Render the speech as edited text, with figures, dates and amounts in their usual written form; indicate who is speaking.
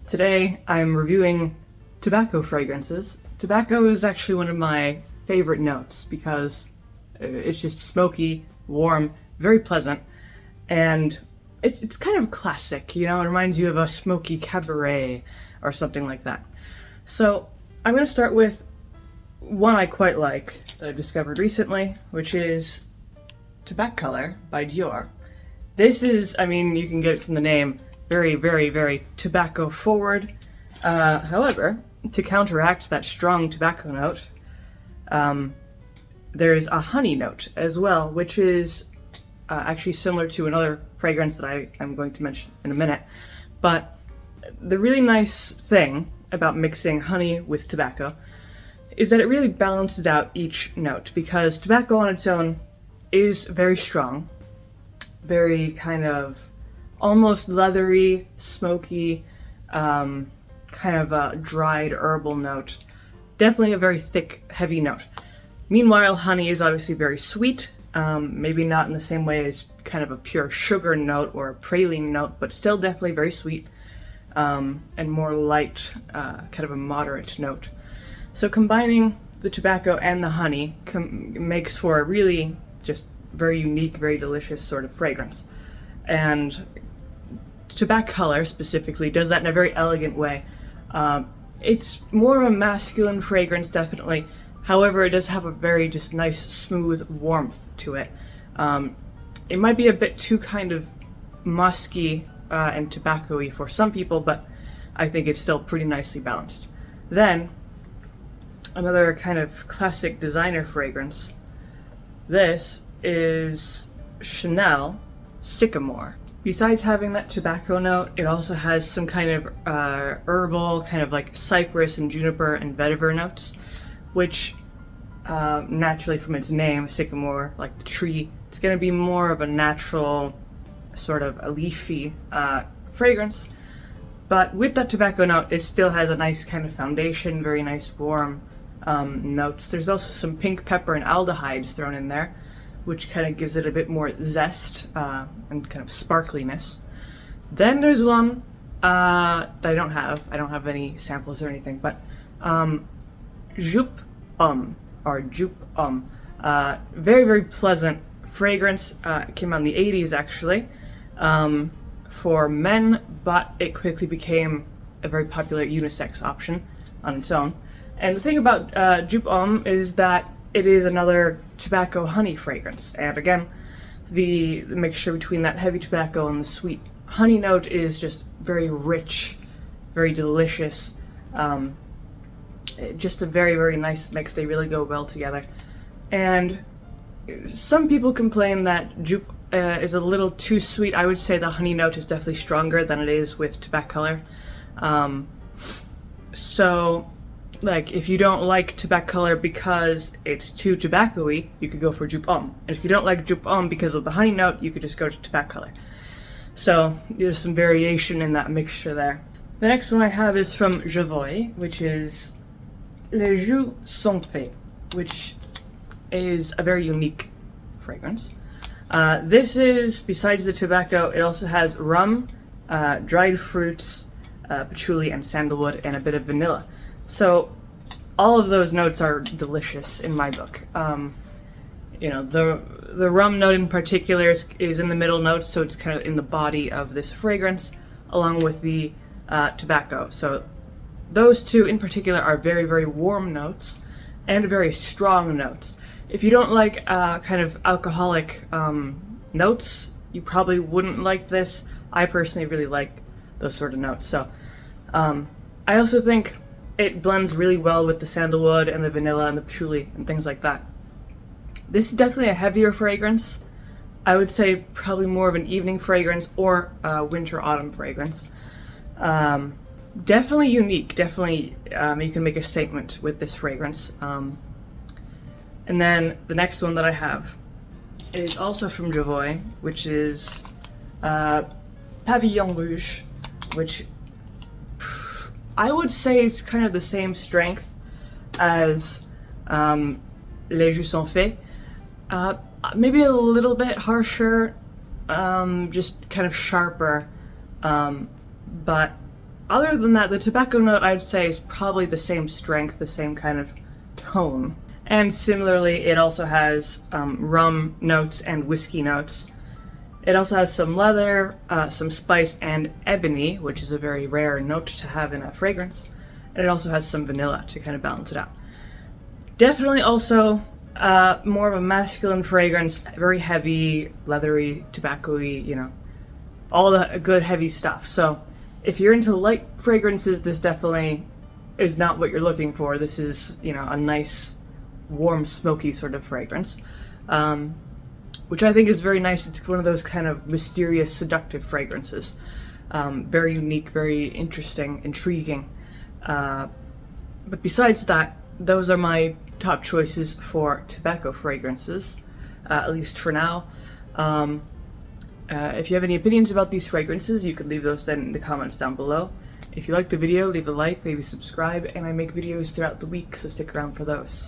Speaker 1: Today I'm reviewing tobacco fragrances. Tobacco is actually one of my favorite notes because it's just smoky, warm, very pleasant, and it's kind of classic, you know, it reminds you of a smoky cabaret or something like that. So I'm going to start with one I quite like that I discovered recently, which is Tobacco Color by Dior. This is, I mean, you can get it from the name, very, very, very tobacco forward. However, to counteract that strong tobacco note, there's a honey note as well, which is actually similar to another fragrance that I'm going to mention in a minute. But the really nice thing about mixing honey with tobacco is that it really balances out each note, because tobacco on its own is very strong, very kind of almost leathery, smoky, kind of a dried herbal note. Definitely a very thick, heavy note. Meanwhile, honey is obviously very sweet, maybe not in the same way as kind of a pure sugar note or a praline note, but still definitely very sweet, and more light, kind of a moderate note. So combining the tobacco and the honey makes for a really just very unique, very delicious sort of fragrance. And Tobacco Color specifically does that in a very elegant way. It's more of a masculine fragrance, definitely. However, it does have a very just nice, smooth warmth to it. It might be a bit too kind of musky and tobacco-y for some people, but I think it's still pretty nicely balanced. Then, another kind of classic designer fragrance. This is Chanel Sycamore. Besides having that tobacco note, it also has some kind of herbal, kind of like cypress and juniper and vetiver notes, which naturally from its name, sycamore, like the tree, it's going to be more of a natural, sort of a leafy fragrance. But with that tobacco note, it still has a nice kind of foundation, very nice warm notes. There's also some pink pepper and aldehydes thrown in there, which kind of gives it a bit more zest and kind of sparkliness. Then there's one that I don't have any samples or anything, but Jupe Homme, or Jupe Homme. Very, very pleasant fragrance. It came out in the 80s actually, for men, but it quickly became a very popular unisex option on its own. And the thing about Jupe Homme is that it is another tobacco honey fragrance, and again, the mixture between that heavy tobacco and the sweet honey note is just very rich, very delicious. Just a very, very nice mix. They really go well together. And some people complain that Jupe is a little too sweet. I would say the honey note is definitely stronger than it is with Tobacco Color. So, like, if you don't like Tobacco Color because it's too tobacco-y, you could go for Jupe Homme. And if you don't like Jupe Homme because of the honey note, you could just go to Tobacco Color. So there's some variation in that mixture there. The next one I have is from Jovoy, which is Les Jeux sont faits, which is a very unique fragrance. This is, besides the tobacco, it also has rum, dried fruits, patchouli and sandalwood, and a bit of vanilla. So all of those notes are delicious in my book. You know, the rum note in particular is in the middle notes, so it's kind of in the body of this fragrance, along with the tobacco. So those two in particular are very, very warm notes and very strong notes. If you don't like kind of alcoholic notes, you probably wouldn't like this. I personally really like those sort of notes. So I also think it blends really well with the sandalwood and the vanilla and the patchouli and things like that. This is definitely a heavier fragrance. I would say probably more of an evening fragrance or a winter-autumn fragrance. Definitely unique. Definitely you can make a statement with this fragrance. And then the next one that I have is also from Jovoy, which is Pavillon Rouge, which I would say it's kind of the same strength as Les Jeux sont faits. Maybe a little bit harsher, just kind of sharper, but other than that, the tobacco note I'd say is probably the same strength, the same kind of tone. And similarly, it also has rum notes and whiskey notes. It also has some leather, some spice, and ebony, which is a very rare note to have in a fragrance. And it also has some vanilla to kind of balance it out. Definitely also more of a masculine fragrance, very heavy, leathery, tobacco-y, you know, all the good heavy stuff. So if you're into light fragrances, this definitely is not what you're looking for. This is, you know, a nice, warm, smoky sort of fragrance, which I think is very nice. It's one of those kind of mysterious, seductive fragrances. Very unique, very interesting, intriguing. But besides that, those are my top choices for tobacco fragrances, at least for now. If you have any opinions about these fragrances, you can leave those then in the comments down below. If you liked the video, leave a like, maybe subscribe, and I make videos throughout the week, so stick around for those.